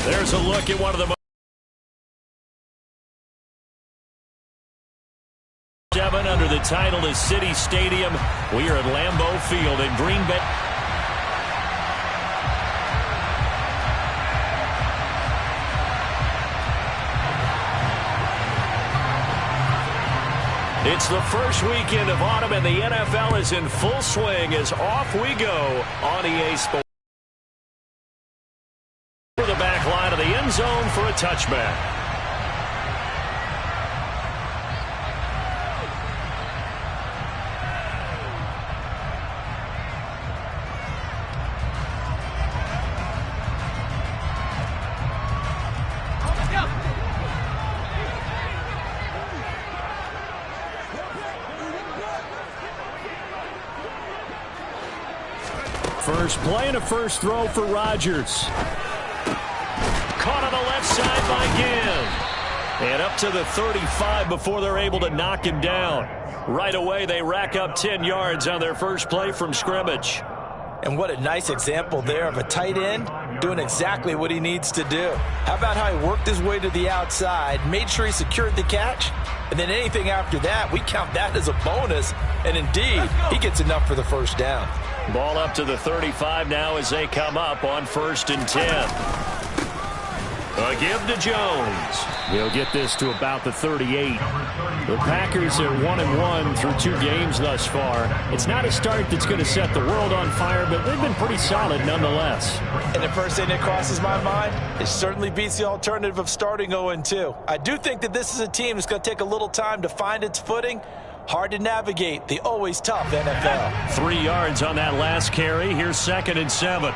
There's a look at one of the most 7 under the title is City Stadium. We are at Lambeau Field in Green Bay. It's the first weekend of autumn, and the NFL is in full swing as off we go on EA Sports. For the back line of the end zone for a touchback. First play and a first throw for Rodgers. Caught on the left side by Gibb. And up to the 35 before they're able to knock him down. Right away, they rack up 10 yards on their first play from scrimmage. And what a nice example there of a tight end doing exactly what he needs to do. How about how he worked his way to the outside, made sure he secured the catch, and then anything after that, we count that as a bonus. And indeed, he gets enough for the first down. Ball up to the 35 now as they come up on 1st and 10. A give to Jones. He'll get this to about the 38. The Packers are 1-1 through 2 games thus far. It's not a start that's going to set the world on fire, but they've been pretty solid nonetheless. And the first thing that crosses my mind, it certainly beats the alternative of starting 0-2. I do think that this is a team that's going to take a little time to find its footing. Hard to navigate the always tough NFL. 3 yards on that last carry. Here's 2nd and 7.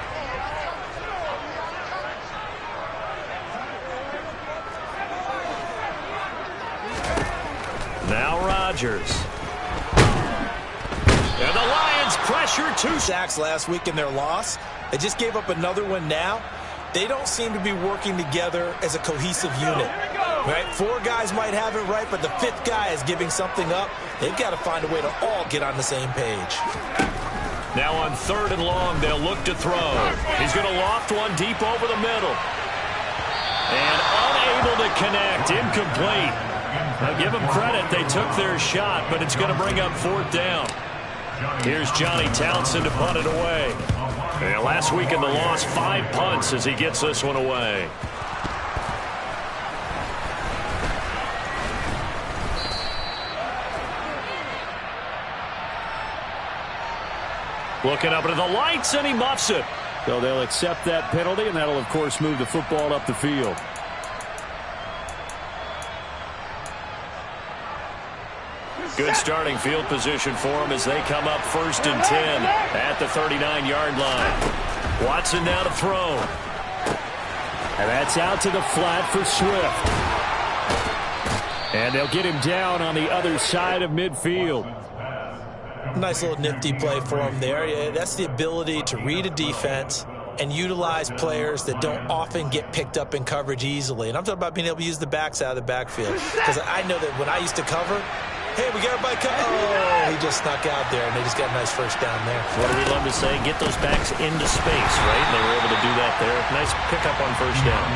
Now Rodgers. And the Lions pressure 2 sacks last week in their loss. They just gave up another one now. They don't seem to be working together as a cohesive unit. Right? 4 guys might have it right, but the 5th guy is giving something up. They've got to find a way to all get on the same page. Now on 3rd and long, they'll look to throw. He's going to loft one deep over the middle. And unable to connect. Incomplete. Now give them credit. They took their shot, but it's going to bring up 4th down. Here's Johnny Townsend to punt it away. And last week in the loss, 5 punts as he gets this one away. Looking up into the lights, and he muffs it. So they'll accept that penalty, and that'll, of course, move the football up the field. Good starting field position for them as they come up 1st and 10 at the 39-yard line. Watson now to throw. And that's out to the flat for Swift. And they'll get him down on the other side of midfield. Nice little nifty play for him there. Yeah, that's the ability to read a defense and utilize players that don't often get picked up in coverage easily. And I'm talking about being able to use the backs out of the backfield. Because I know that when I used to cover, hey, we got everybody covered. Oh, he just snuck out there, and they just got a nice first down there. What do we love to say? Get those backs into space, right? And they were able to do that there. Nice pickup on 1st down.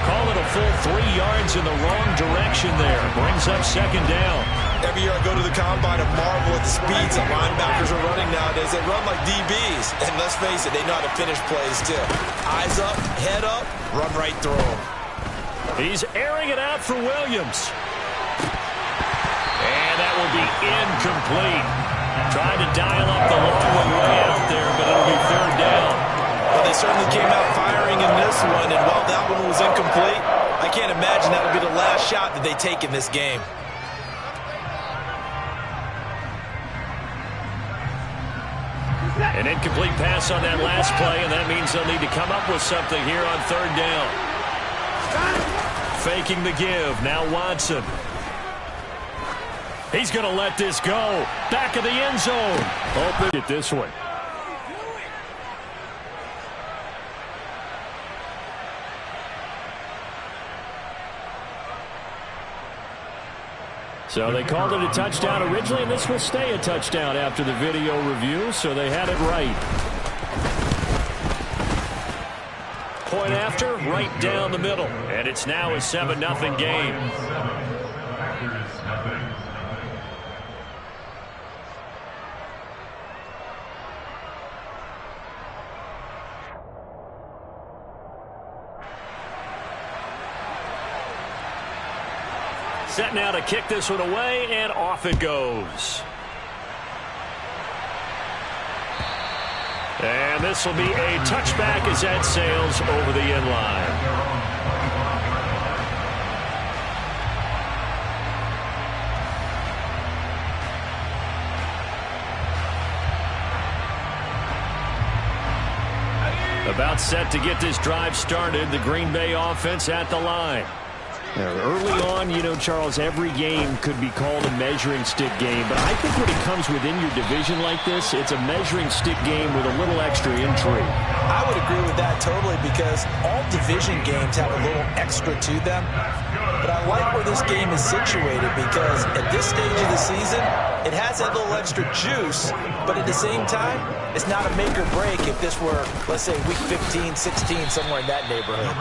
Call it a full 3 yards in the wrong direction there. Brings up 2nd down. Every year I go to the combine and marvel at the speeds that linebackers are running nowadays. They run like DBs. And let's face it, they know how to finish plays too. Eyes up, head up, run right through them. He's airing it out for Williams. And that will be incomplete. Trying to dial up the long one way out there, but it'll be 3rd down. Well, they certainly came out firing in this one, and while that one was incomplete, I can't imagine that'll be the last shot that they take in this game. An incomplete pass on that last play, and that means they'll need to come up with something here on 3rd down. Faking the give. Now Watson. He's going to let this go. Back of the end zone. Open it this way. So they called it a touchdown originally, and this will stay a touchdown after the video review, so they had it right. point after, right down the middle. And it's now a 7-0 game. Set now to kick this one away, and off it goes. And this will be a touchback as that sails over the end line. About set to get this drive started, the Green Bay offense at the line. Early on, you know, Charles, every game could be called a measuring stick game, but I think when it comes within your division like this, it's a measuring stick game with a little extra intrigue. I would agree with that totally, because all division games have a little extra to them. But I like where this game is situated, because at this stage of the season, it has that little extra juice, but at the same time, it's not a make or break if this were, let's say, week 15, 16, somewhere in that neighborhood.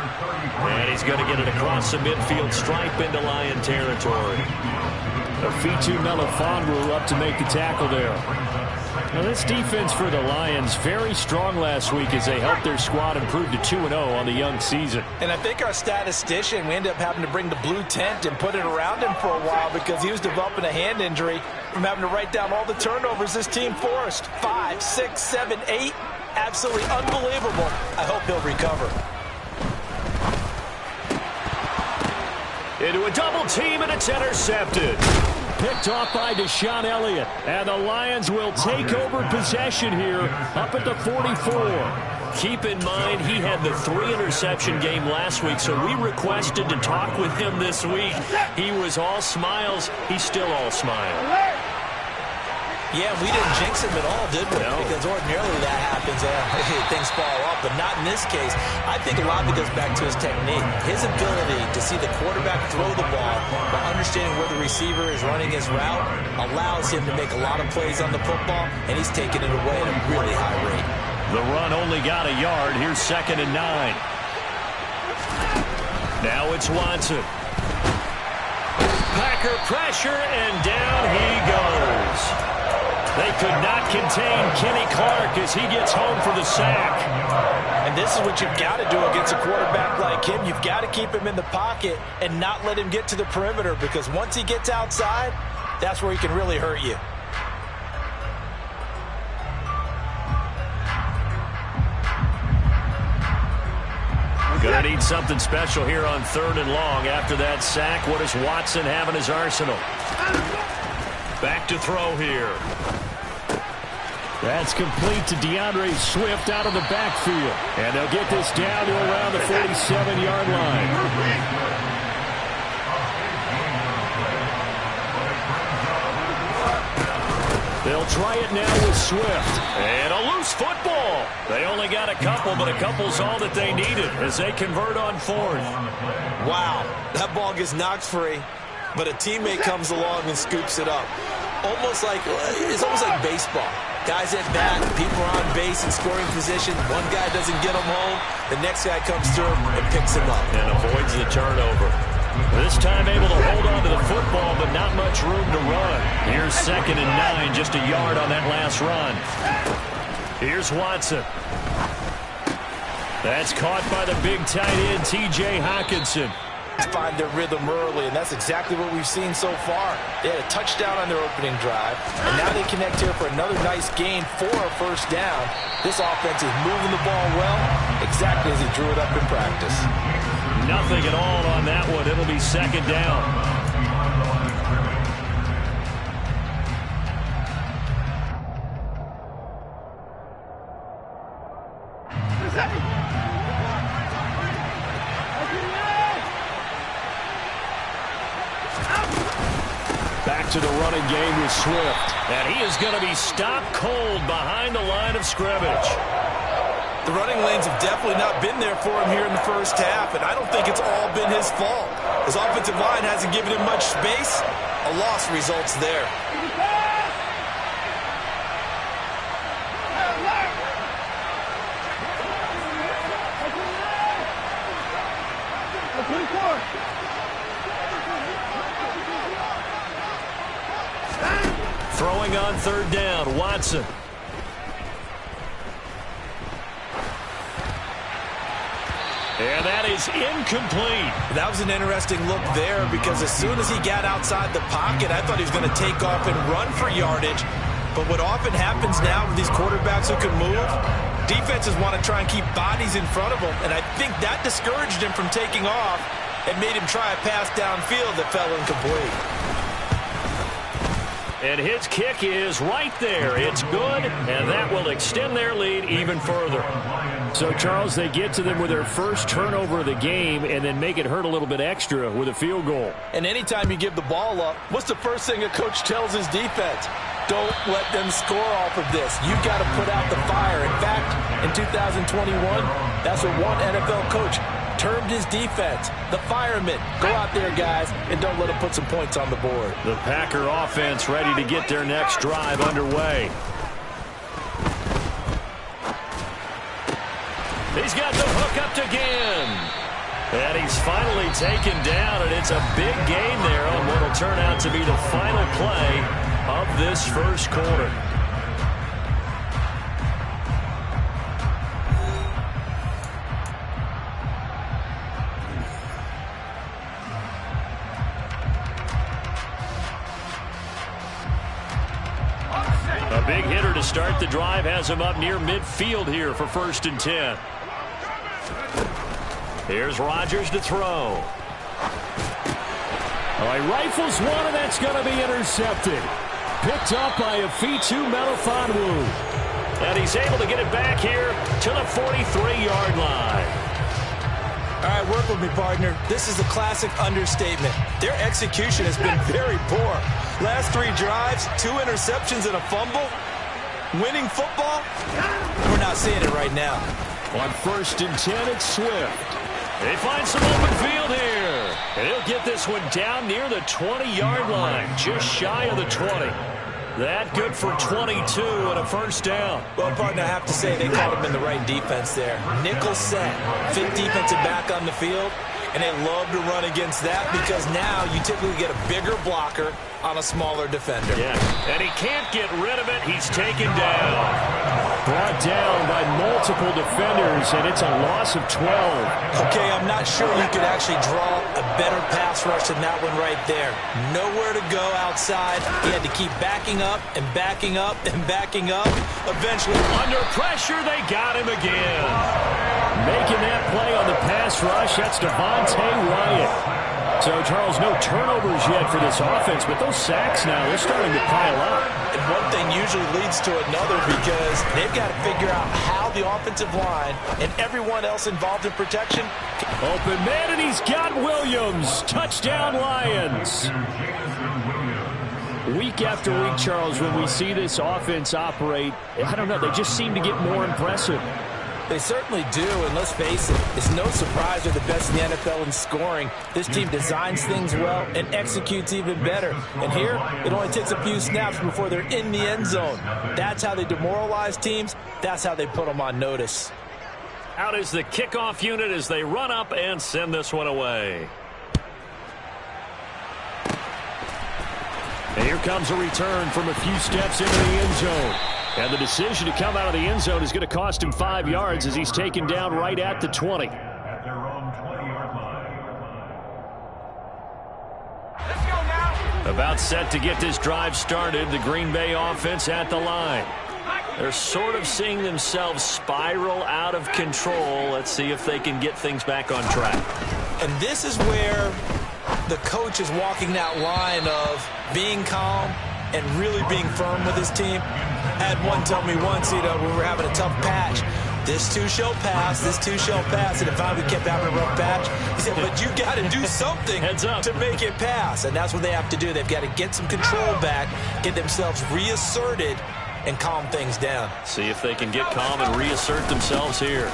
And he's going to get it across the midfield stripe into Lion territory. Fitu Melifonwu up to make the tackle there. Now, this defense for the Lions, very strong last week as they helped their squad improve to 2-0 on the young season. And I think our statistician, we ended up having to bring the blue tent and put it around him for a while because he was developing a hand injury from having to write down all the turnovers this team forced. 5, 6, 7, 8. Absolutely unbelievable. I hope he'll recover. Into a double team, and it's intercepted. Picked off by Deshaun Elliott. And the Lions will take over possession here up at the 44. Keep in mind, he had the 3-interception game last week, so we requested to talk with him this week. He was all smiles. He's still all smile. Yeah, we didn't jinx him at all, did we? No. Because ordinarily that happens. Things fall off, but not in this case. I think a lot of it goes back to his technique. His ability to see the quarterback throw the ball while understanding where the receiver is running his route allows him to make a lot of plays on the football, and he's taking it away at a really high rate. The run only got a yard. Here's 2nd and 9. Now it's Watson. Packer pressure, and down he goes. They could not contain Kenny Clark as he gets home for the sack. And this is what you've got to do against a quarterback like him. You've got to keep him in the pocket and not let him get to the perimeter, because once he gets outside, that's where he can really hurt you. Gonna need something special here on 3rd and long. After that sack, what does Watson have in his arsenal? Back to throw here. That's complete to DeAndre Swift out of the backfield. And they'll get this down to around the 47-yard line. They'll try it now with Swift. And a loose football. They only got a couple, but a couple's all that they needed as they convert on 4th. Wow, that ball gets knocked free, but a teammate comes along and scoops it up. It's almost like baseball. Guys at bat, people are on base in scoring position. One guy doesn't get him home. The next guy comes through and picks him up. And avoids the turnover. This time able to hold on to the football, but not much room to run. Here's 2nd and 9, just a yard on that last run. Here's Watson. That's caught by the big tight end, T.J. Hockenson. Find their rhythm early, and that's exactly what we've seen so far. They had a touchdown on their opening drive, and now they connect here for another nice gain for a 1st down. This offense is moving the ball well, exactly as he drew it up in practice. Nothing at all on that one. It'll be 2nd down. Back to the running game with Swift. And he is going to be stopped cold behind the line of scrimmage. The running lanes have definitely not been there for him here in the 1st half, and I don't think it's all been his fault. His offensive line hasn't given him much space. A loss results there. Throwing on third down, Watson. And that is incomplete. That was an interesting look there because as soon as he got outside the pocket, I thought he was going to take off and run for yardage. But what often happens now with these quarterbacks who can move, defenses want to try and keep bodies in front of them. And I think that discouraged him from taking off and made him try a pass downfield that fell incomplete. And his kick is right there. It's good, and that will extend their lead even further. So, Charles, they get to them with their first turnover of the game and then make it hurt a little bit extra with a field goal. And anytime you give the ball up, what's the first thing a coach tells his defense? Don't let them score off of this. You've got to put out the fire. In fact, in 2021, that's what one NFL coach termed his defense, the firemen. Go out there, guys, and don't let them put some points on the board. The Packer offense ready to get their next drive underway. He's got the hook up again. And he's finally taken down, and it's a big gain there on what will turn out to be the final play of this first quarter. A big hitter to start the drive has him up near midfield here for 1st and 10. Here's Rodgers to throw. All right, rifles one, and that's going to be intercepted. Picked up by Afitu Melifonwu. And he's able to get it back here to the 43-yard line. All right, work with me, partner. This is a classic understatement. Their execution has been very poor. Last 3 drives, 2 interceptions and a fumble. Winning football? We're not seeing it right now. On 1st and 10, it's Swift. They find some open field here. And he'll get this one down near the 20-yard line, just shy of the 20. That good for 22 and a first down. Well, partner, I have to say they caught him in the right defense there. Nickel set, fit defensive back on the field, and they love to run against that because now you typically get a bigger blocker on a smaller defender. Yeah, and he can't get rid of it. He's taken down. Brought down by multiple defenders, and it's a loss of 12. Okay, I'm not sure you could actually draw a better pass rush than that one right there. Nowhere to go outside. He had to keep backing up and backing up and backing up. Eventually, under pressure, they got him again. Making that play on the pass rush, that's Devontae Wyatt. So, Charles, no turnovers yet for this offense, but those sacks now, they're starting to pile up. And one thing usually leads to another because they've got to figure out how the offensive line and everyone else involved in protection. Open man, and he's got Williams. Touchdown, Lions. Week after week, Charles, when we see this offense operate, I don't know, they just seem to get more impressive. They certainly do, and let's face it, it's no surprise they're the best in the NFL in scoring. This team designs things well and executes even better. And here, it only takes a few snaps before they're in the end zone. That's how they demoralize teams. That's how they put them on notice. Out is the kickoff unit as they run up and send this one away. And here comes a return from a few steps into the end zone. And the decision to come out of the end zone is going to cost him 5 yards as he's taken down right at the 20. About set to get this drive started, the Green Bay offense at the line. They're sort of seeing themselves spiral out of control. Let's see if they can get things back on track. And this is where the coach is walking that line of being calm and really being firm with his team. I had one tell me once, when we were having a tough patch, this too shall pass, this too shall pass, and if I kept having a rough patch, he said, but you got to do something to make it pass, and that's what they have to do. They've got to get some control back, get themselves reasserted, and calm things down. See if they can get calm and reassert themselves here.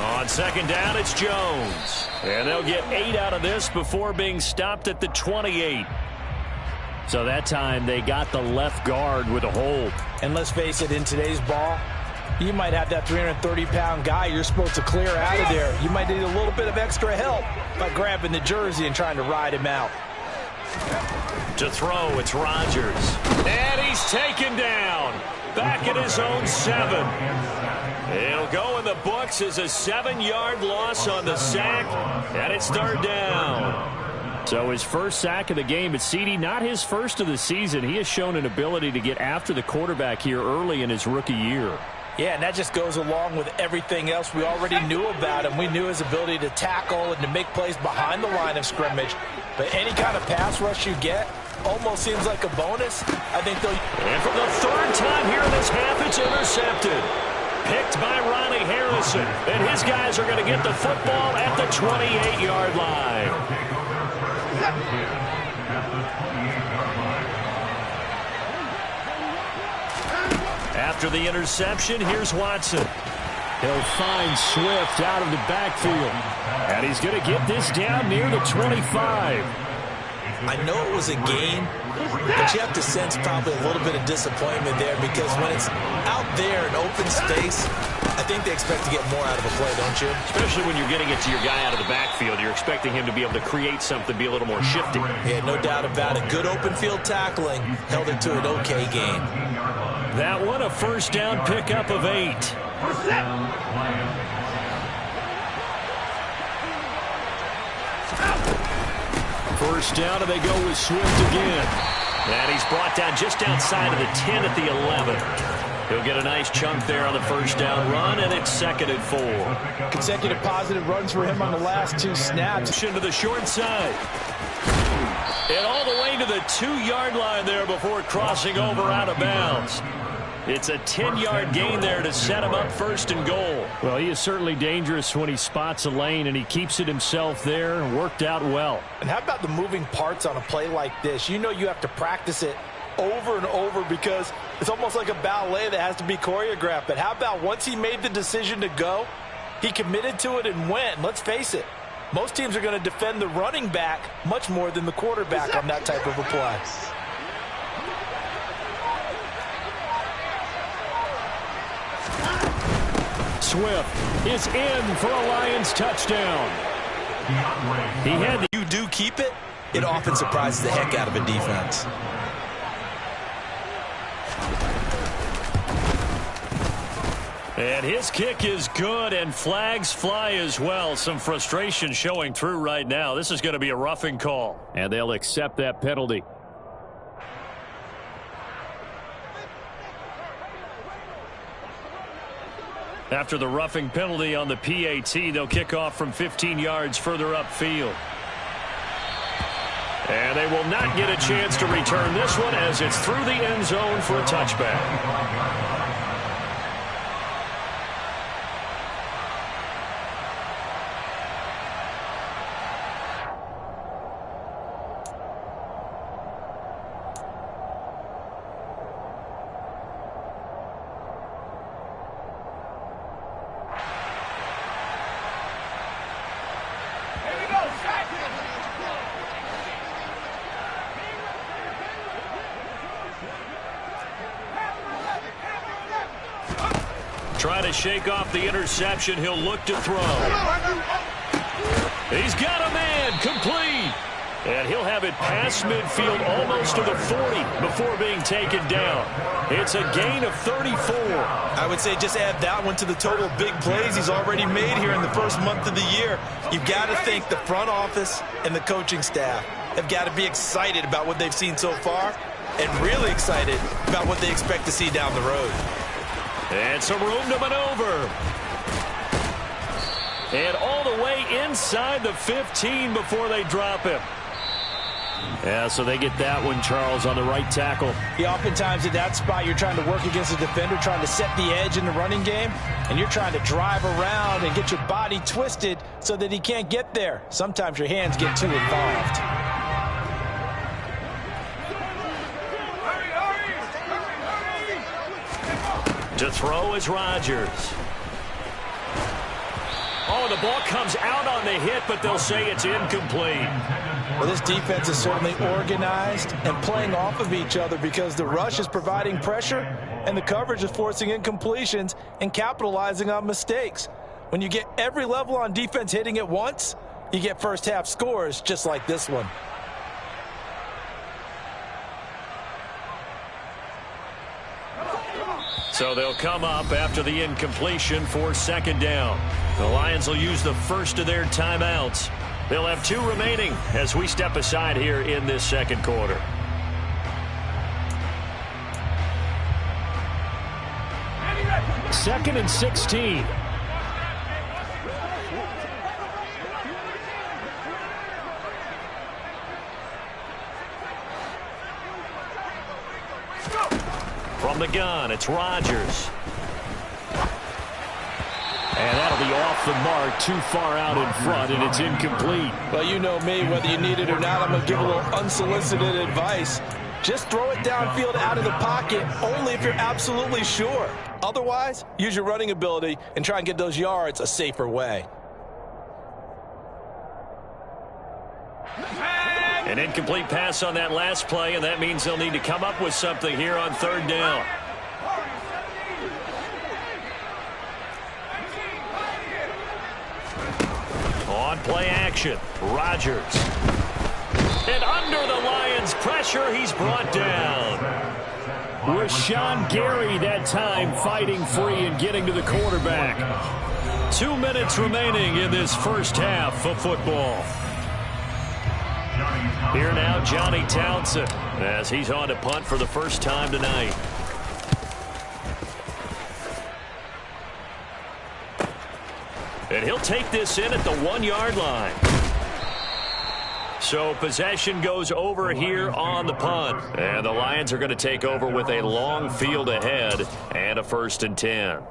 On second down, it's Jones. And they'll get 8 out of this before being stopped at the 28. So that time they got the left guard with a hold. And let's face it, in today's ball, You might have that 330-pound guy you're supposed to clear out of there. You might need a little bit of extra help by grabbing the jersey and trying to ride him out. To throw, it's Rodgers. And he's taken down. Back at his own 7. It'll go in the books as a 7-yard loss on the sack, and it's 3rd down. So his first sack of the game, but CD, not his first of the season. He has shown an ability to get after the quarterback here early in his rookie year. Yeah, and that just goes along with everything else we already knew about him. We knew his ability to tackle and to make plays behind the line of scrimmage. But any kind of pass rush you get almost seems like a bonus. I think they'll... And for the 3rd time here in this half, it's intercepted. Picked by Ronnie Harrison. And his guys are going to get the football at the 28-yard line. After the interception, here's Watson. He'll find Swift out of the backfield. And he's going to get this down near the 25. I know it was a gain, but you have to sense probably a little bit of disappointment there because when it's out there in open space, I think they expect to get more out of a play, don't you? Especially when you're getting it to your guy out of the backfield. You're expecting him to be able to create something, be a little more shifty. Yeah, no doubt about it. Good open field tackling held it to an okay gain. That one, a 1st down pickup of 8. First down, and they go with Swift again. And he's brought down just outside of the 10 at the 11. He'll get a nice chunk there on the 1st down run, and it's 2nd and 4. Consecutive positive runs for him on the last 2 snaps. Into the short side. And all the way to the 2-yard line there before crossing over out of bounds. It's a 10-yard gain there to set him up 1st and goal. Well, he is certainly dangerous when he spots a lane, and he keeps it himself there and worked out well. And how about the moving parts on a play like this? You know you have to practice it over and over because it's almost like a ballet that has to be choreographed. But how about once he made the decision to go, he committed to it and went. And let's face it, most teams are going to defend the running back much more than the quarterback on that type of a play. Swift is in for a Lions touchdown. He had you do keep it, it often surprises the heck out of a defense. And his kick is good, and flags fly as well. Some frustration showing through right now. This is going to be a roughing call. And they'll accept that penalty. After the roughing penalty on the PAT, they'll kick off from 15 yards further upfield. And they will not get a chance to return this one as it's through the end zone for a touchback. Trying to shake off the interception. He'll look to throw. He's got a man. Complete. And he'll have it past midfield almost to the 40 before being taken down. It's a gain of 34. I would say just add that one to the total of big plays he's already made here in the first month of the year. You've got to think the front office and the coaching staff have got to be excited about what they've seen so far and really excited about what they expect to see down the road. And some room to maneuver. And all the way inside the 15 before they drop him. Yeah, so they get that one, Charles, on the right tackle. Yeah, oftentimes at that spot, you're trying to work against a defender, trying to set the edge in the running game, and you're trying to drive around and get your body twisted so that he can't get there. Sometimes your hands get too involved. To throw is Rodgers. Oh, the ball comes out on the hit, but they'll say it's incomplete. Well, this defense is certainly organized and playing off of each other because the rush is providing pressure and the coverage is forcing incompletions and capitalizing on mistakes. When you get every level on defense hitting at once, you get first half scores just like this one. So they'll come up after the incompletion for second down. The Lions will use the first of their timeouts. They'll have 2 remaining as we step aside here in this second quarter. Second and 16. From the gun, it's Rodgers. And that'll be off the mark, too far out in front, and it's incomplete. Well, you know me, whether you need it or not, I'm going to give a little unsolicited advice. Just throw it downfield out of the pocket only if you're absolutely sure. Otherwise, use your running ability and try and get those yards a safer way. An incomplete pass on that last play, and that means they'll need to come up with something here on third down. On play action, Rodgers. And under the Lions' pressure, he's brought down. Rashawn Gary that time fighting free and getting to the quarterback. 2 minutes remaining in this first half of football. Here now, Johnny Townsend, as he's on to punt for the first time tonight. And he'll take this in at the 1-yard line. So possession goes over here on the punt. And the Lions are going to take over with a long field ahead and a 1st and 10.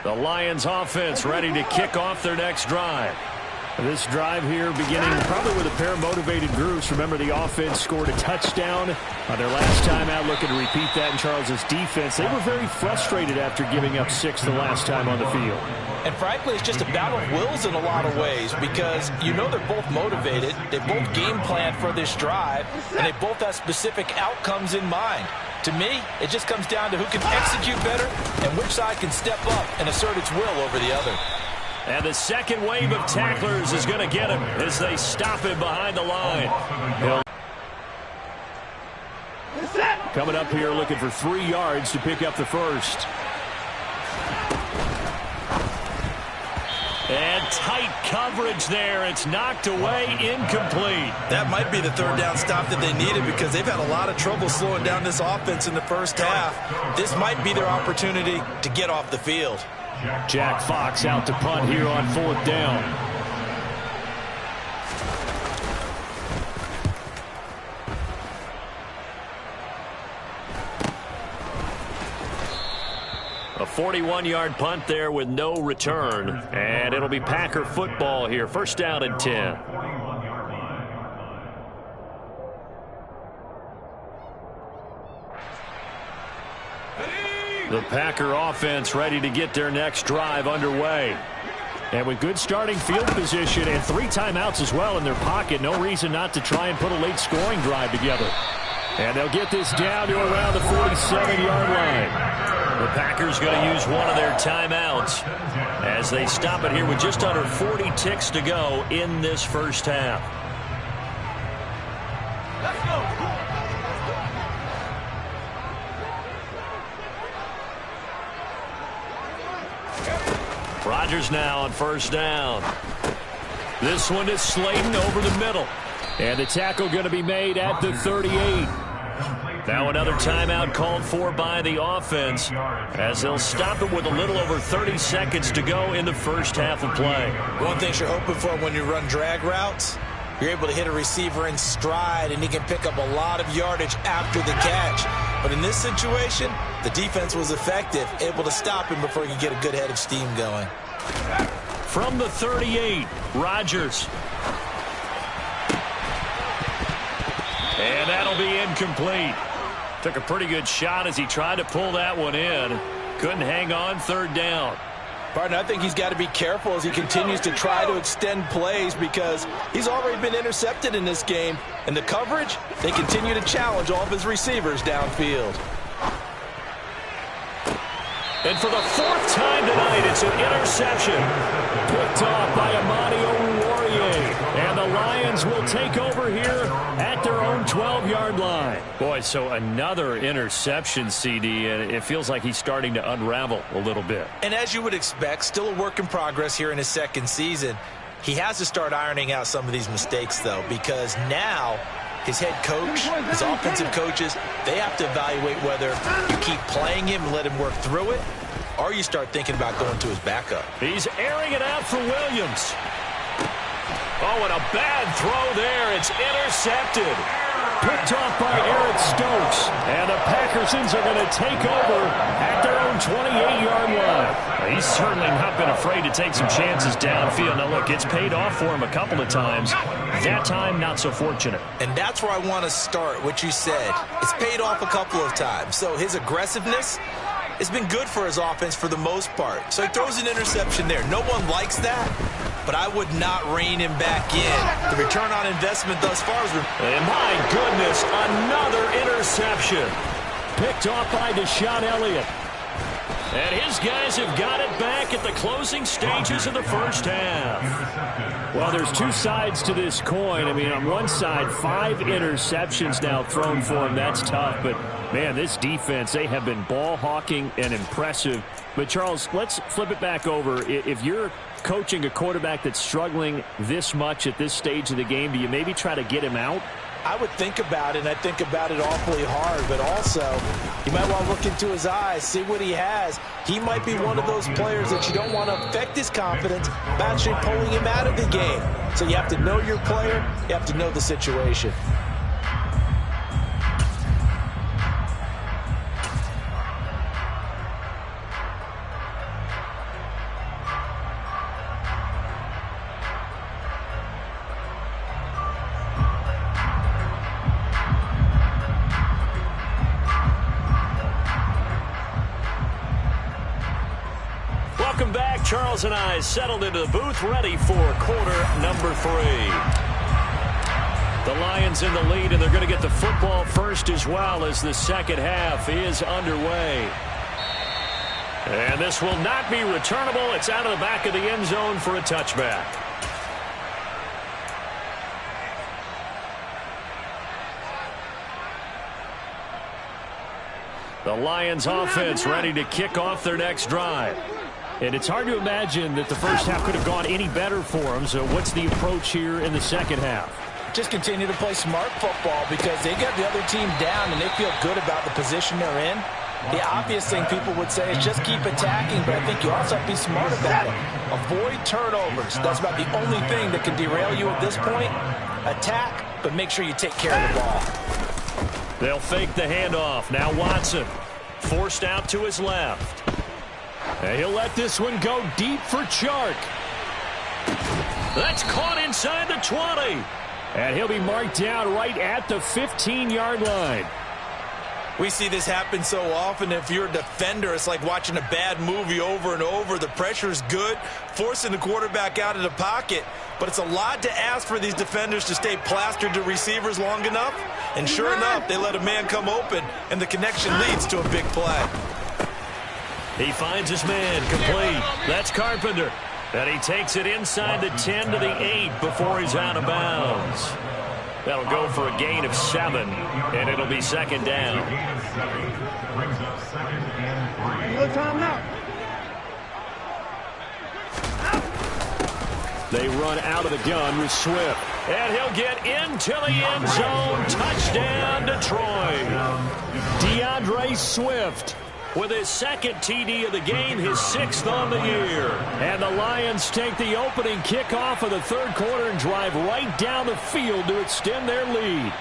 The Lions offense ready to kick off their next drive. This drive here beginning probably with a pair of motivated groups. Remember, the offense scored a touchdown on their last time out. Looking to repeat that in Charles's defense. They were very frustrated after giving up 6 the last time on the field. And frankly, it's just a battle of wills in a lot of ways because you know they're both motivated. They both game planned for this drive, and they both have specific outcomes in mind. To me, it just comes down to who can execute better and which side can step up and assert its will over the other. And the second wave of tacklers is going to get him as they stop him behind the line. Coming up here looking for 3 yards to pick up the first. And tight coverage there. It's knocked away, incomplete. That might be the third down stop that they needed because they've had a lot of trouble slowing down this offense in the first half. This might be their opportunity to get off the field. Jack Fox out to punt here on 4th down. A 41-yard punt there with no return. And it'll be Packer football here. 1st down and 10. The Packer offense ready to get their next drive underway. And with good starting field position and 3 timeouts as well in their pocket, no reason not to try and put a late scoring drive together. And they'll get this down to around the 47-yard line. The Packers going to use one of their timeouts as they stop it here with just under 40 ticks to go in this first half. Let's go. Rodgers now on 1st down. This one is Slayton over the middle. And the tackle going to be made at the 38. Now another timeout called for by the offense as they'll stop it with a little over 30 seconds to go in the first half of play. One thing you're hoping for when you run drag routes, you're able to hit a receiver in stride and he can pick up a lot of yardage after the catch. But in this situation, the defense was effective, able to stop him before he could get a good head of steam going. From the 38, Rodgers. And that'll be incomplete. Took a pretty good shot as he tried to pull that one in. Couldn't hang on third down. Partner, I think he's got to be careful as he continues to try to extend plays because he's already been intercepted in this game. And the coverage, they continue to challenge all of his receivers downfield. And for the fourth time tonight, it's an interception. Picked off by Amani Oruwariye. And the Lions will take over here at their own 12-yard line. Boy, so another interception, CD, and it feels like he's starting to unravel a little bit. And as you would expect, still a work in progress here in his second season. He has to start ironing out some of these mistakes, though, because now his head coach, his offensive coaches, they have to evaluate whether you keep playing him and let him work through it, or you start thinking about going to his backup. He's airing it out for Williams. Oh, and a bad throw there. It's intercepted. Picked off by Eric Stokes. And the Packersons are going to take over at their own 28-yard line. He's certainly not been afraid to take some chances downfield. Now, look, it's paid off for him a couple of times. That time, not so fortunate. And that's where I want to start, what you said. It's paid off a couple of times. So his aggressiveness has been good for his offense for the most part. So he throws an interception there. No one likes that, but I would not rein him back in. The return on investment thus far is... And my goodness, another interception. Picked off by Deshaun Elliott. And his guys have got it back at the closing stages of the first half. Well, there's two sides to this coin. I mean, on one side, 5 interceptions now thrown for him. That's tough. But, man, this defense, they have been ball hawking and impressive. But, Charles, let's flip it back over. If you're coaching a quarterback that's struggling this much at this stage of the game, do you maybe try to get him out? I would think about it, and I think about it awfully hard, but also you might want to look into his eyes, see what he has. He might be one of those players that you don't want to affect his confidence by actually pulling him out of the game. So you have to know your player, you have to know the situation. Charles and I settled into the booth, ready for quarter number 3. The Lions in the lead, and they're going to get the football first as well as the second half is underway. And this will not be returnable. It's out of the back of the end zone for a touchback. The Lions offense ready to kick off their next drive. And it's hard to imagine that the first half could have gone any better for them. So what's the approach here in the second half? Just continue to play smart football because they got the other team down and they feel good about the position they're in. The obvious thing people would say is just keep attacking, but I think you also have to be smart about it. Avoid turnovers. That's about the only thing that can derail you at this point. Attack, but make sure you take care of the ball. They'll fake the handoff. Now Watson forced out to his left. And he'll let this one go deep for Chark. That's caught inside the 20. And he'll be marked down right at the 15-yard line. We see this happen so often. If you're a defender, it's like watching a bad movie over and over. The pressure is good, forcing the quarterback out of the pocket. But it's a lot to ask for these defenders to stay plastered to receivers long enough. And sure enough, they let a man come open, and the connection leads to a big play. He finds his man complete. That's Carpenter. And he takes it inside the 10 to the 8 before he's out of bounds. That'll go for a gain of 7, and it'll be second down. They run out of the gun with Swift. And he'll get into the end zone. Touchdown, Detroit. DeAndre Swift with his second TD of the game, his 6th on the year. And the Lions take the opening kickoff of the third quarter and drive right down the field to extend their lead.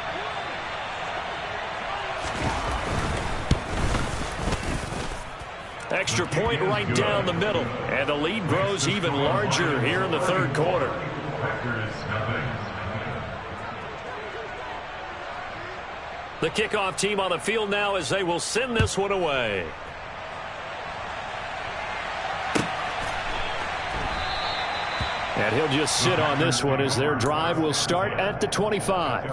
Extra point right down the middle. And the lead grows even larger here in the third quarter. The kickoff team on the field now as they will send this one away. And he'll just sit on this one as their drive will start at the 25.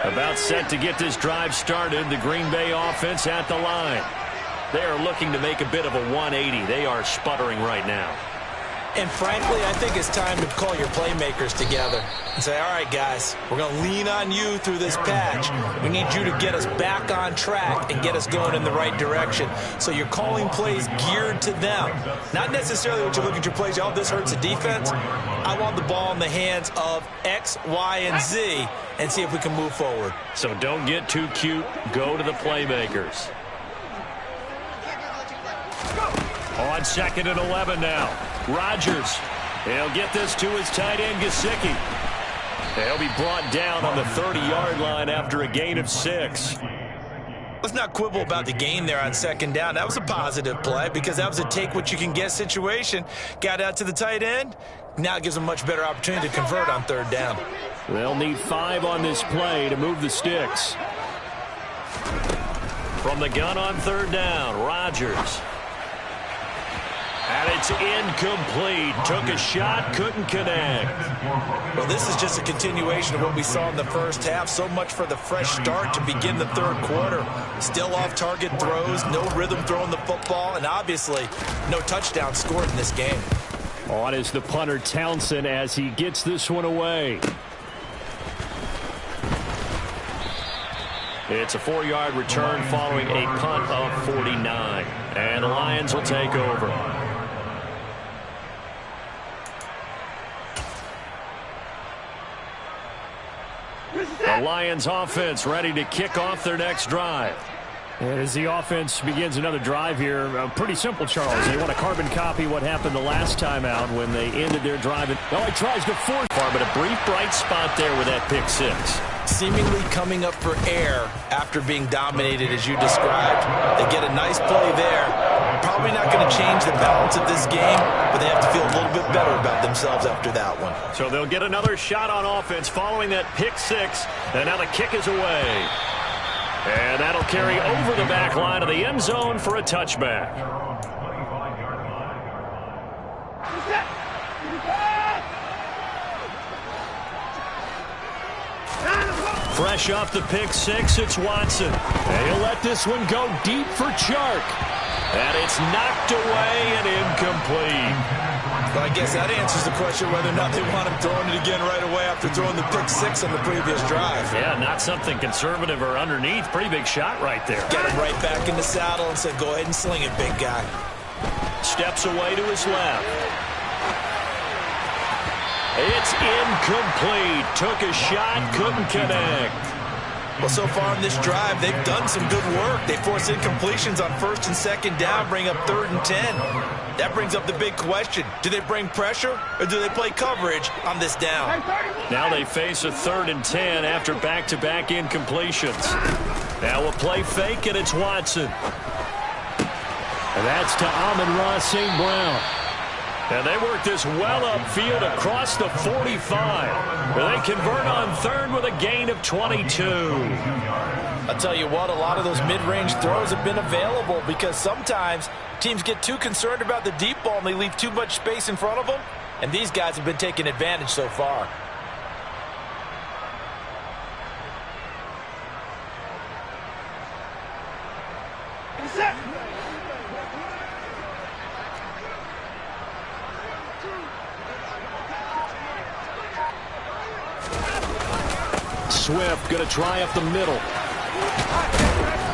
About set to get this drive started, the Green Bay offense at the line. They are looking to make a bit of a 180. They are sputtering right now. And frankly, I think it's time to call your playmakers together and say, all right, guys, we're going to lean on you through this patch. We need you to get us back on track and get us going in the right direction. So you're calling plays geared to them. Not necessarily what you look at your plays, oh, this hurts the defense. I want the ball in the hands of X, Y, and Z and see if we can move forward. So don't get too cute. Go to the playmakers. On 2nd and 11 now. Rodgers. He'll get this to his tight end, Gesicki. He'll be brought down on the 30-yard line after a gain of 6. Let's not quibble about the gain there on 2nd down. That was a positive play because that was a take-what-you-can-get situation. Got out to the tight end. Now it gives them a much better opportunity to convert on 3rd down. They'll need 5 on this play to move the sticks. From the gun on 3rd down, Rodgers. And it's incomplete. Took a shot, couldn't connect. Well, this is just a continuation of what we saw in the first half. So much for the fresh start to begin the 3rd quarter. Still off-target throws, no rhythm throwing the football, and obviously no touchdown scored in this game. On is the punter, Townsend, as he gets this one away. It's a 4-yard return following a punt of 49. And the Lions will take over. The Lions offense ready to kick off their next drive. And as the offense begins another drive here, pretty simple, Charles. They want to carbon copy what happened the last time out when they ended their drive. Oh, he tries to force far, but a brief bright spot there with that pick 6. Seemingly coming up for air after being dominated as you described. They get a nice play there. Probably not going to change the balance of this game, but they have to feel a little bit better about themselves after that one. So they'll get another shot on offense following that pick 6, and now the kick is away. And that'll carry over the back line of the end zone for a touchback. Fresh off the pick 6, it's Watson. They'll let this one go deep for Chark. And it's knocked away and incomplete. Well, I guess that answers the question whether or not they want him throwing it again right away after throwing the pick 6 on the previous drive. Yeah, not something conservative or underneath. Pretty big shot right there. Get him right back in the saddle and said, go ahead and sling it, big guy. Steps away to his left. It's incomplete. Took a shot, couldn't connect. Well, so far in this drive, they've done some good work. They force incompletions on 1st and 2nd down, bring up 3rd and 10. That brings up the big question. Do they bring pressure or do they play coverage on this down? Now they face a 3rd and 10 after back-to-back incompletions. Now a play fake, and it's Watson. And that's to Amon-Ra St. Brown. And they work this well upfield across the 45. They convert on 3rd with a gain of 22. I'll tell you what, a lot of those mid-range throws have been available because sometimes teams get too concerned about the deep ball and they leave too much space in front of them. And these guys have been taking advantage so far. Swift going to try up the middle.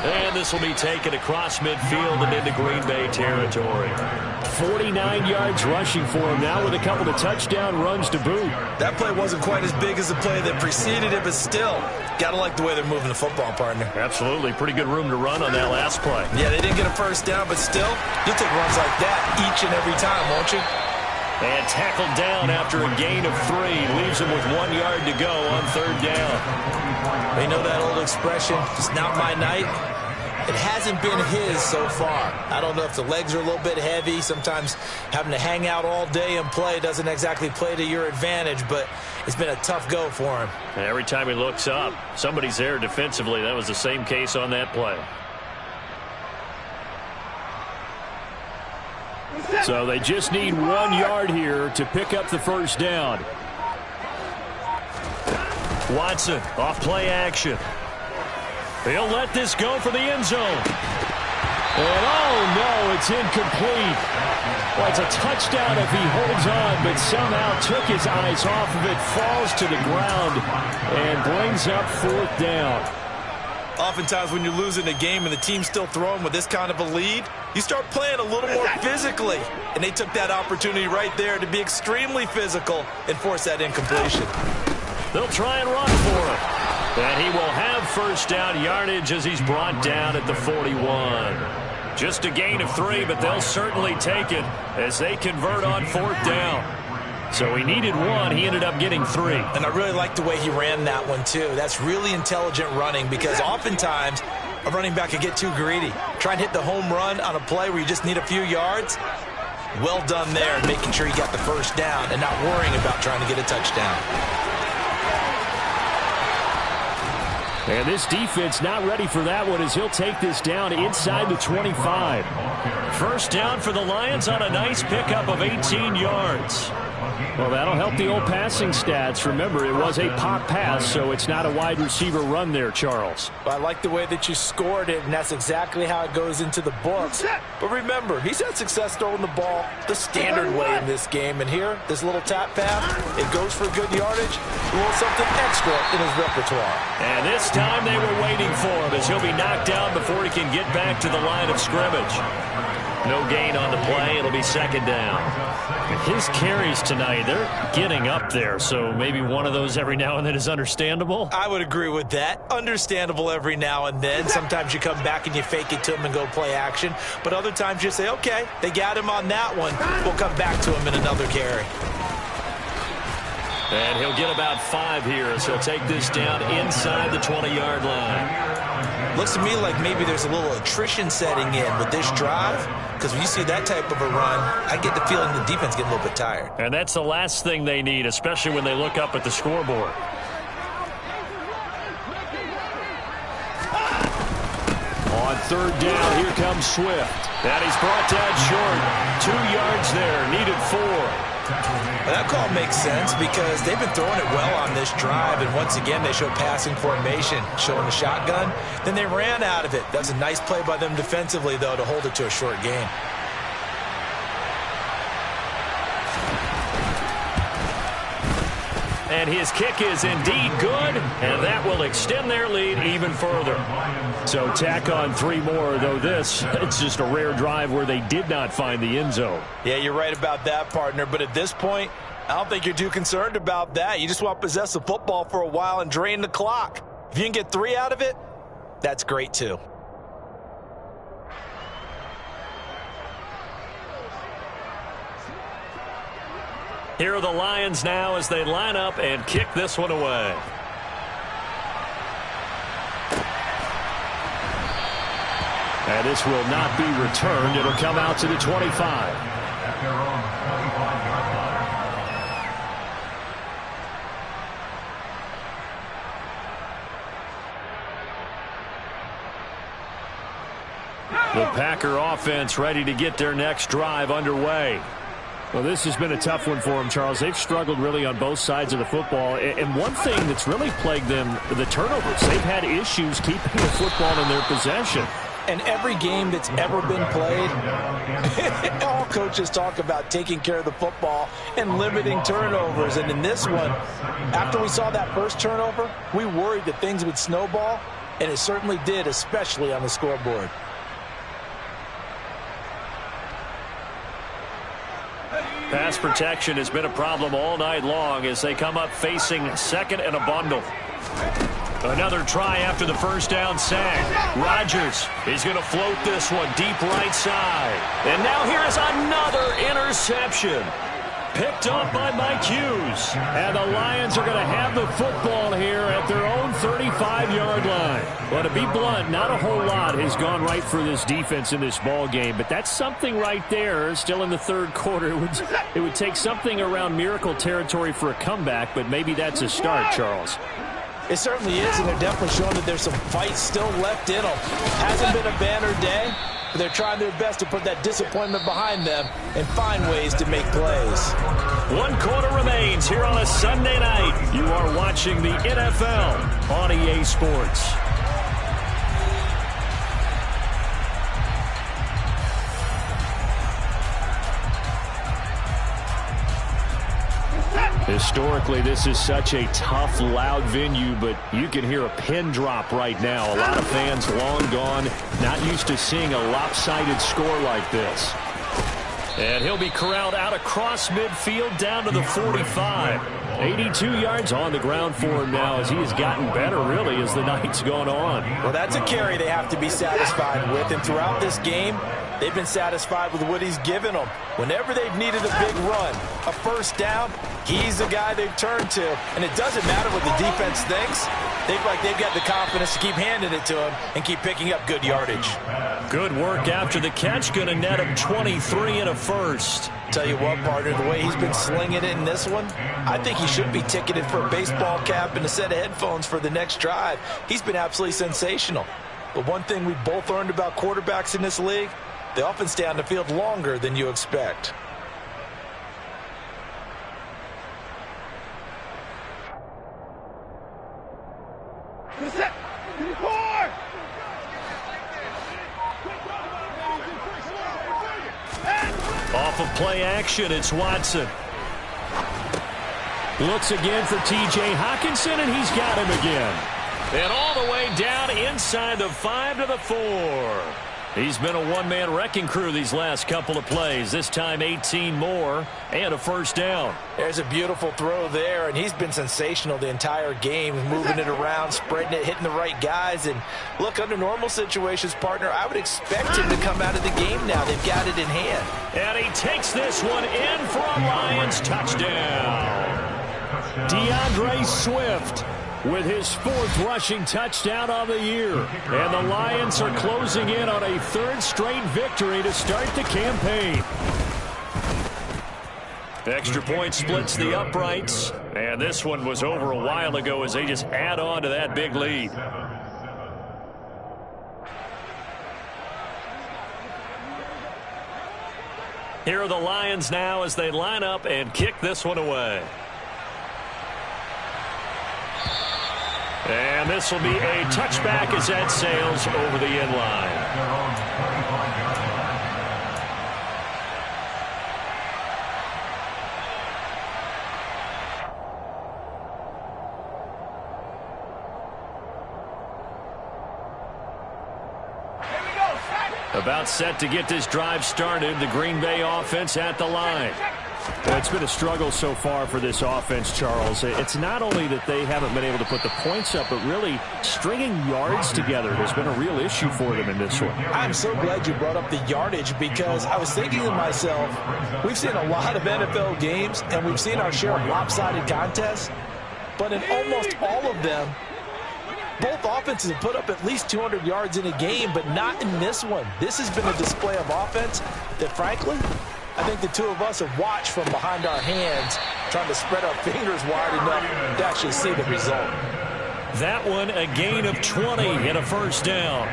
And this will be taken across midfield and into Green Bay territory. 49 yards rushing for him now with a couple of touchdown runs to boot. That play wasn't quite as big as the play that preceded it, but still, got to like the way they're moving the football, partner. Absolutely. Pretty good room to run on that last play. Yeah, they didn't get a first down, but still, you'll take runs like that each and every time, won't you? And tackled down after a gain of 3. Leaves him with 1 yard to go on 3rd down. They know that old expression, it's not my night. It hasn't been his so far. I don't know if the legs are a little bit heavy. Sometimes having to hang out all day and play doesn't exactly play to your advantage, but it's been a tough go for him. And every time he looks up, somebody's there defensively. That was the same case on that play. So they just need 1 yard here to pick up the first down. Watson off play action. He'll let this go for the end zone. And oh no, it's incomplete. Well, it's a touchdown if he holds on, but somehow took his eyes off of it, falls to the ground, and brings up 4th down. Oftentimes when you're losing a game and the team's still throwing with this kind of a lead, you start playing a little more physically. And they took that opportunity right there to be extremely physical and force that incompletion. They'll try and run for it. And he will have first down yardage as he's brought down at the 41. Just a gain of 3, but they'll certainly take it as they convert on 4th down. So he needed 1. He ended up getting 3. And I really like the way he ran that one, too. That's really intelligent running because oftentimes a running back can get too greedy. Try and hit the home run on a play where you just need a few yards. Well done there, making sure he got the first down and not worrying about trying to get a touchdown. And this defense not ready for that one as he'll take this down inside the 25. First down for the Lions on a nice pickup of 18 yards. Well, that'll help the old passing stats. Remember, it was a pop pass, so it's not a wide receiver run there, Charles. I like the way that you scored it, and that's exactly how it goes into the books. But remember, he's had success throwing the ball the standard way in this game. And here, this little tap pass, it goes for good yardage, a little something extra in his repertoire. And this time they were waiting for him as he'll be knocked down before he can get back to the line of scrimmage. No gain on the play. It'll be 2nd down. His carries tonight, they're getting up there, so maybe one of those every now and then is understandable. I would agree with that. Understandable every now and then. Sometimes you come back and you fake it to him and go play action. But other times you say, okay, they got him on that one. We'll come back to him in another carry. And he'll get about 5 here as he'll take this down inside the 20-yard line. Looks to me like maybe there's a little attrition setting in with this drive, because when you see that type of a run, I get the feeling the defense getting a little bit tired. And that's the last thing they need, especially when they look up at the scoreboard. On 3rd down, here comes Swift. And he's brought down short. 2 yards there, needed 4. Well, that call makes sense because they've been throwing it well on this drive, and once again they show passing formation, showing the shotgun. Then they ran out of it. That's a nice play by them defensively, though, to hold it to a short gain. And his kick is indeed good, and that will extend their lead even further. So tack on 3 more, though this, it's just a rare drive where they did not find the end zone. Yeah, you're right about that, partner, but at this point, I don't think you're too concerned about that. You just want to possess the football for a while and drain the clock. If you can get 3 out of it, that's great too. Here are the Lions now as they line up and kick this one away. And this will not be returned. It'll come out to the 25. The Packer offense ready to get their next drive underway. Well, this has been a tough one for them, Charles. They've struggled really on both sides of the football. And one thing that's really plagued them, the turnovers. They've had issues keeping the football in their possession. And every game that's ever been played, all coaches talk about taking care of the football and limiting turnovers. And in this one, after we saw that first turnover, we worried that things would snowball, and it certainly did, especially on the scoreboard. Pass protection has been a problem all night long as they come up facing 2nd and a bundle. Another try after the first down sack. Rodgers is going to float this one deep right side. And now here is another interception. Picked up by Mike Hughes. And the Lions are going to have the football here at their own 35-yard line. Well, to be blunt, not a whole lot has gone right for this defense in this ball game, but that's something right there. Still in the 3rd quarter. It would take something around miracle territory for a comeback, but maybe that's a start, Charles. It certainly is, and they're definitely showing that there's some fight still left in them. Hasn't been a banner day, but but they're trying their best to put that disappointment behind them and find ways to make plays. 1 quarter remains here on a Sunday night. You are watching the NFL on EA Sports. Historically, this is such a tough, loud venue, but you can hear a pin drop right now. A lot of fans long gone, not used to seeing a lopsided score like this. And he'll be corralled out across midfield down to the 45. 82 yards on the ground for him now as he has gotten better, really, as the night's gone on. Well, that's a carry they have to be satisfied with, and throughout this game, they've been satisfied with what he's given them. Whenever they've needed a big run, a first down, he's the guy they've turned to. And it doesn't matter what the defense thinks. They feel like they've got the confidence to keep handing it to him and keep picking up good yardage. Good work after the catch. Going to net him 23 and a first. Tell you what, partner, the way he's been slinging it in this one, I think he should be ticketed for a baseball cap and a set of headphones for the next drive. He's been absolutely sensational. But one thing we've both learned about quarterbacks in this league, they often stay on the field longer than you expect. Off of play action, it's Watson. Looks again for T.J. Hockenson, and he's got him again. And all the way down inside the 5 to the 4. He's been a one-man wrecking crew these last couple of plays. This time 18 more and a first down. There's a beautiful throw there, and he's been sensational the entire game, moving it around, spreading it, hitting the right guys. And look, under normal situations, partner, I would expect him to come out of the game now. They've got it in hand. And he takes this one in for a Lions touchdown. DeAndre Swift with his 4th rushing touchdown on the year. And the Lions are closing in on a 3rd straight victory to start the campaign. Extra point splits the uprights. And this one was over a while ago as they just add on to that big lead. Here are the Lions now as they line up and kick this one away. And this will be a touchback as that sails over the end line. About set to get this drive started, the Green Bay offense at the line. Well, it's been a struggle so far for this offense, Charles. It's not only that they haven't been able to put the points up, but really stringing yards together has been a real issue for them in this one. I'm so glad you brought up the yardage, because I was thinking to myself, we've seen a lot of NFL games, and we've seen our share of lopsided contests, but in almost all of them, both offenses have put up at least 200 yards in a game, but not in this one. This has been a display of offense that, frankly, I think the two of us have watched from behind our hands, trying to spread our fingers wide enough to actually see the result. That one, a gain of 20 and a first down.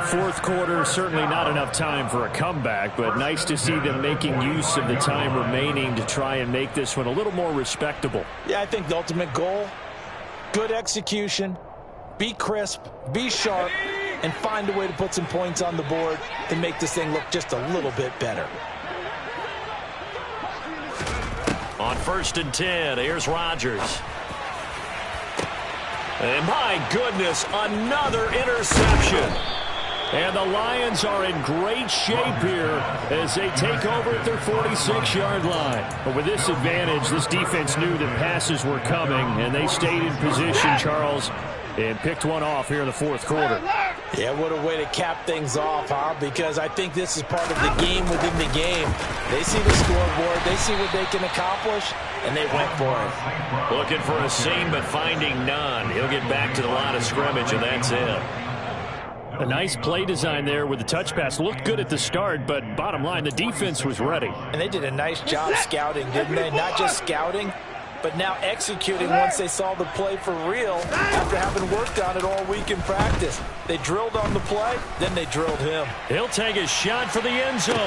4th quarter, certainly not enough time for a comeback, but nice to see them making use of the time remaining to try and make this one a little more respectable. Yeah, I think the ultimate goal, good execution, be crisp, be sharp, and find a way to put some points on the board to make this thing look just a little bit better. On 1st and 10, here's Rodgers. And my goodness, another interception. And the Lions are in great shape here as they take over at their 46-yard line. But with this advantage, this defense knew that passes were coming, and they stayed in position, Charles, and picked one off here in the 4th quarter. Yeah, what a way to cap things off, huh? Because I think this is part of the game within the game. They see the scoreboard, they see what they can accomplish, and they went for it. Looking for a seam, but finding none. He'll get back to the line of scrimmage, and that's it. A nice play design there with the touch pass. Looked good at the start, but bottom line, the defense was ready. And they did a nice job scouting, didn't they? Not just scouting, but now executing once they saw the play for real after having worked on it all week in practice. They drilled on the play, then they drilled him. He'll take a shot for the end zone.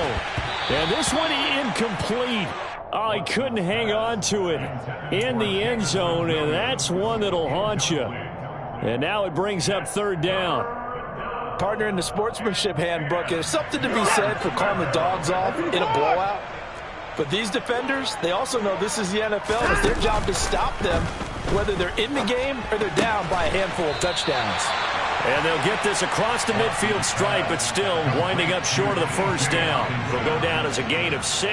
And this one incomplete. Oh, he couldn't hang on to it in the end zone, and that's one that'll haunt you. And now it brings up third down. Partner, in the sportsmanship handbook, there's something to be said for calling the dogs off in a blowout. But these defenders, they also know this is the NFL. It's their job to stop them, whether they're in the game or they're down by a handful of touchdowns. And they'll get this across the midfield stripe, but still winding up short of the first down. They'll go down as a gain of 6,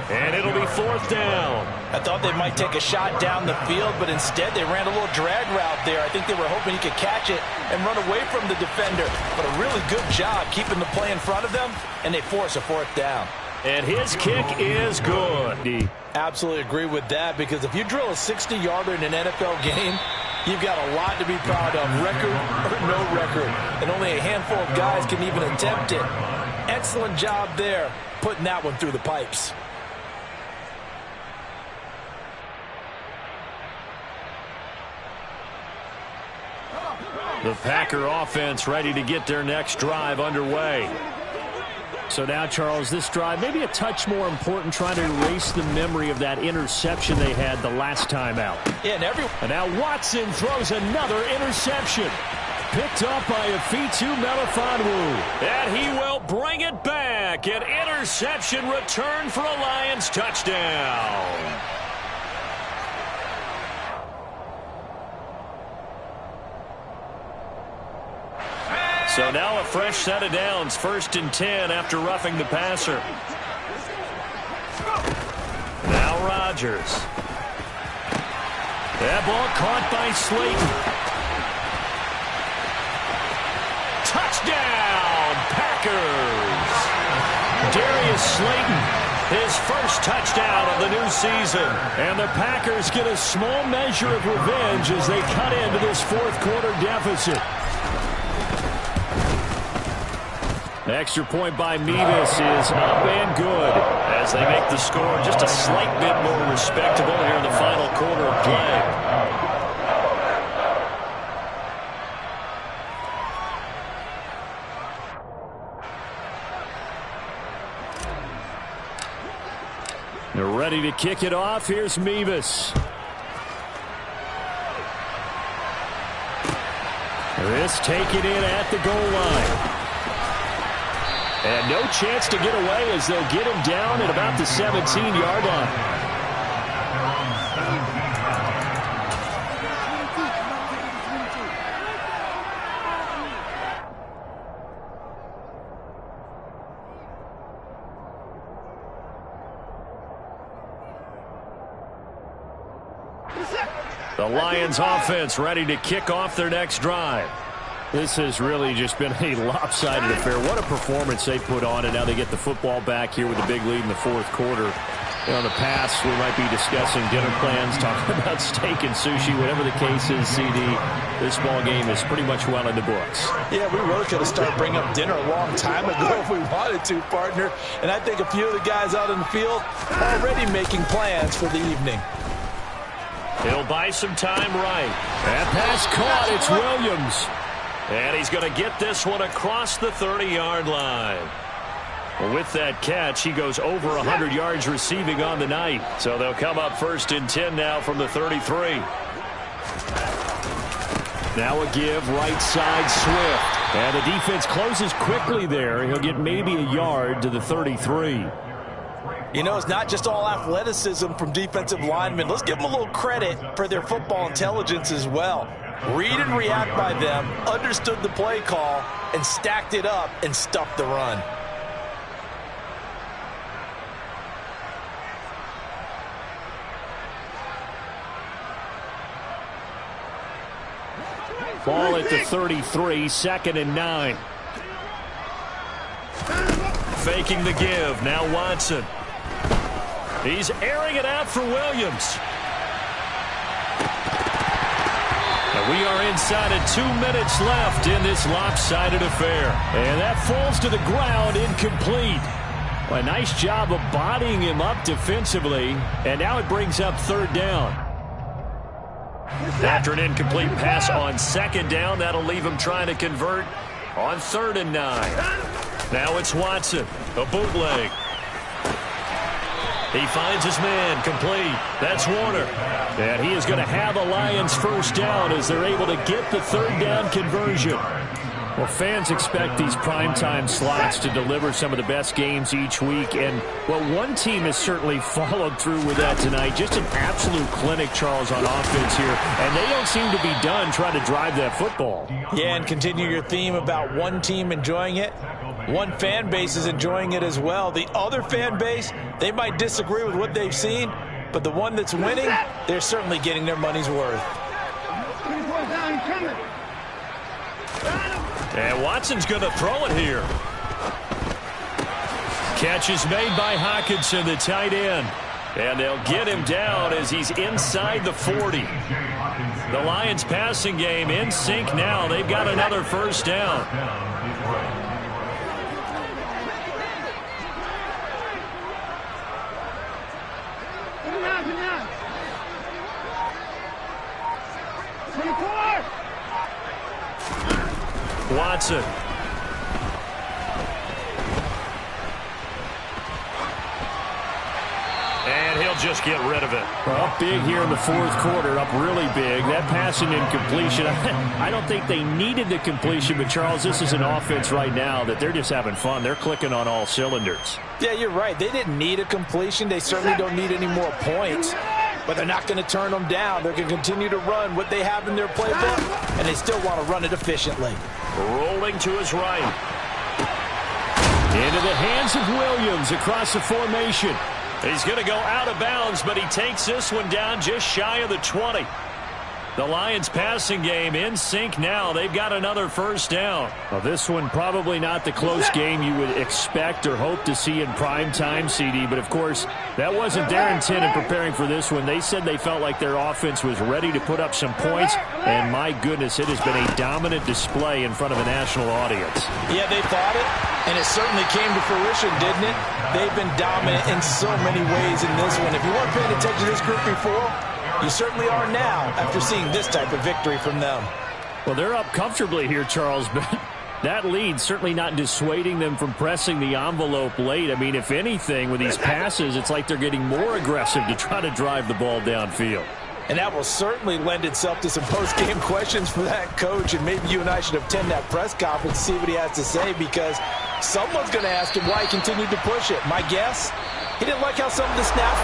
and it'll be fourth down. I thought they might take a shot down the field, but instead they ran a little drag route there. I think they were hoping he could catch it and run away from the defender. But a really good job keeping the play in front of them, and they force a fourth down. And his kick is good. Absolutely agree with that, because if you drill a 60-yarder in an NFL game, you've got a lot to be proud of, record or no record. And only a handful of guys can even attempt it. Excellent job there, putting that one through the pipes. The Packer offense ready to get their next drive underway. So now, Charles, this drive maybe a touch more important, trying to erase the memory of that interception they had the last time out. Yeah, and now Watson throws another interception. Picked up by Afitu Melifonwu. And he will bring it back. An interception return for a Lions touchdown. So now a fresh set of downs, 1st and 10 after roughing the passer. Now Rodgers. That ball caught by Slayton. Touchdown, Packers! Darius Slayton, his first touchdown of the new season. And the Packers get a small measure of revenge as they cut into this fourth quarter deficit. Extra point by Mevis is up and good as they make the score just a slight bit more respectable here in the final quarter of play. They're ready to kick it off. Here's Mevis. This taken in at the goal line. And no chance to get away as they'll get him down at about the 17-yard line. The Lions offense ready to kick off their next drive. This has really just been a lopsided affair. What a performance they put on, and now they get the football back here with a big lead in the fourth quarter. You know, in the past, we might be discussing dinner plans, talking about steak and sushi, whatever the case is, CD. This ball game is pretty much well in the books. Yeah, we really could have started bringing up dinner a long time ago if we wanted to, partner. And I think a few of the guys out in the field are already making plans for the evening. He'll buy some time right. That pass caught. It's Williams. And he's going to get this one across the 30-yard line. Well, with that catch, he goes over 100 yards receiving on the night. So they'll come up 1st and 10 now from the 33. Now a give, right side, Swift. And the defense closes quickly there. He'll get maybe a yard to the 33. You know, it's not just all athleticism from defensive linemen. Let's give them a little credit for their football intelligence as well. Read and react by them, understood the play call, and stacked it up and stuffed the run. Ball at the 33, 2nd and 9. Faking the give, now Watson. He's airing it out for Williams. And we are inside of 2 minutes left in this lopsided affair. And that falls to the ground, incomplete. Well, a nice job of bodying him up defensively. And now it brings up 3rd down. After an incomplete pass on second down, that'll leave him trying to convert on 3rd and 9. Now it's Watson, a bootleg. He finds his man, complete. That's Warner. And he is going to have a Lions first down as they're able to get the 3rd down conversion. Well, fans expect these primetime slots to deliver some of the best games each week. And, well, one team has certainly followed through with that tonight. Just an absolute clinic, Charles, on offense here. And they don't seem to be done trying to drive that football. Yeah, and continue your theme about one team enjoying it. One fan base is enjoying it as well. The other fan base, they might disagree with what they've seen, but the one that's winning, they're certainly getting their money's worth. And Watson's going to throw it here. Catch is made by Hockenson, the tight end. And they'll get him down as he's inside the 40. The Lions passing game in sync now. They've got another first down. Watson. And he'll just get rid of it. Up big here in the 4th quarter, up really big. That passing incompletion, I don't think they needed the completion, but Charles, this is an offense right now that they're just having fun. They're clicking on all cylinders. Yeah, you're right. They didn't need a completion. They certainly don't need any more points. But they're not going to turn them down. They're going to continue to run what they have in their playbook, and they still want to run it efficiently. Rolling to his right. Into the hands of Williams across the formation. He's going to go out of bounds, but he takes this one down just shy of the 20. The Lions passing game in sync now. They've got another first down. Well, this one probably not the close game you would expect or hope to see in prime time, CD. But, of course, that wasn't their intent in preparing for this one. They said they felt like their offense was ready to put up some points. And, my goodness, it has been a dominant display in front of a national audience. Yeah, they thought it, and it certainly came to fruition, didn't it? They've been dominant in so many ways in this one. If you weren't paying attention to this group before, you certainly are now after seeing this type of victory from them. Well, they're up comfortably here, Charles, but that lead certainly not dissuading them from pressing the envelope late. I mean, if anything, with these passes, it's like they're getting more aggressive to try to drive the ball downfield. And that will certainly lend itself to some post-game questions for that coach, and maybe you and I should attend that press conference to see what he has to say, because someone's going to ask him why he continued to push it. My guess, he didn't like how some of the snaps